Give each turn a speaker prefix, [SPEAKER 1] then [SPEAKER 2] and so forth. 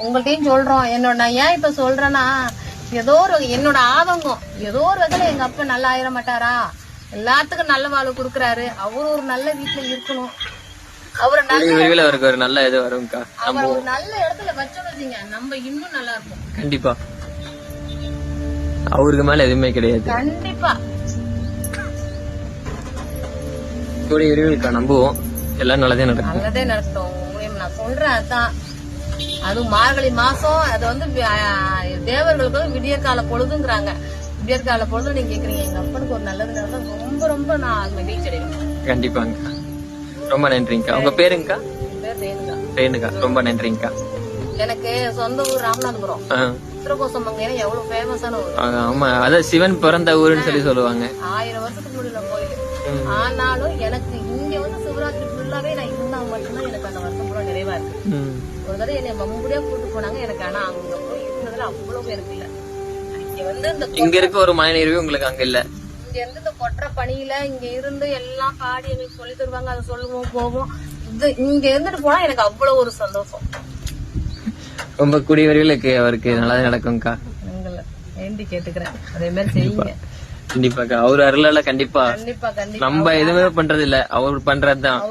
[SPEAKER 1] உங்கள்கிட்டயும் சொல்றோம். நான் ஏன் இப்ப சொல்றேன்னா, ஏதோ ஒரு என்னோட ஆதங்கம், ஏதோ ஒரு விதத்துல எங்க அப்பா நல்லா ஆயிட மாட்டாரா, எல்லாத்துக்கும் நல்ல வாழ்வு கொடுக்கறாரு, அவரு ஒரு நல்ல வீட்டுல இருக்கணும்,
[SPEAKER 2] அவருக்கு ஒரு நல்ல இது வரும்க்கா.
[SPEAKER 1] அவர் ஒரு நல்ல இடத்துல வச்சோன்னு வச்சுங்க, நம்ம இன்னும் நல்லா இருப்போம்.
[SPEAKER 2] கண்டிப்பா அவருக்கு மேல எதுவுமே கிடையாது.
[SPEAKER 1] கண்டிப்பா
[SPEAKER 2] கூடிய விரைவில் நம்புவோம், எல்லாம் நல்லதே நடக்கும்.
[SPEAKER 1] நல்லதே நடக்கும். நான் சொல்றேன் அதான். அது மார்கழி மாசம், அது வந்து தேவர்களுக்கு விடிய கால பொழுதுங்கிறாங்க. விடிய கால பொழுது நீங்க கேக்குறீங்க, எங்க அப்பனுக்கு ஒரு நல்லது நடந்தா ரொம்ப ரொம்ப நான் மகிழ்ச்சி அடைவேன்.
[SPEAKER 2] கண்டிப்பாங்க, ரொம்ப நன்றிங்கக்கா. உங்க பேருங்கக்கா?
[SPEAKER 1] பேர் ரேணுகா.
[SPEAKER 2] ரேணுகா, ரொம்ப நன்றிங்கக்கா.
[SPEAKER 1] எனக்கு சொந்த ஊர் ராமநாதபுரம். உத்திரகோசமங்க எவ்வளவு ஃபேமஸான ஊர்.
[SPEAKER 2] ஆமா, அதான் சிவன் பிறந்த ஊருன்னு சொல்லுவாங்க.
[SPEAKER 1] 1000 வருஷத்துக்கு முன்னாடி கோயில். ஆனாலும் எனக்கு இங்க வந்து சிவராத்திரி ஃபுல்லாவே நான் இருந்தா மட்டும்தான் எனக்கு அந்த வருஷம் பூரா நிறைவா இருக்கு. ஒரு தடவை என்னை மம்படியா கூட்டு போனாங்க எனக்கு, ஆனா அங்க போய் இருந்ததுல அவ்வளவு எனக்கு இல்ல. இங்க வந்து
[SPEAKER 2] இங்க இருக்க ஒரு மனநிறைவு உங்களுக்கு அங்க இல்ல.
[SPEAKER 1] இங்க இருந்து இந்த கொற்ற பணியில இங்க இருந்து எல்லாம் பாடி எங்களுக்கு சொல்லி தருவாங்க, அதை சொல்லுவோம் போவோம். இங்க இருந்துட்டு போனா எனக்கு அவ்வளவு ஒரு சந்தோஷம்.
[SPEAKER 2] ரொம்ப கூடிய விரைவில் அவருக்கு நல்லா நடக்கும்க்கா.
[SPEAKER 1] வேண்டி கேட்டுக்கிறேன், அதே மாதிரி செய்யுங்க.
[SPEAKER 2] கண்டிப்பாக்கா, அவர் அருளால கண்டிப்பா
[SPEAKER 1] கண்டிப்பா
[SPEAKER 2] நம்ம எதுவுமே பண்றது இல்ல, அவர் பண்றதுதான்.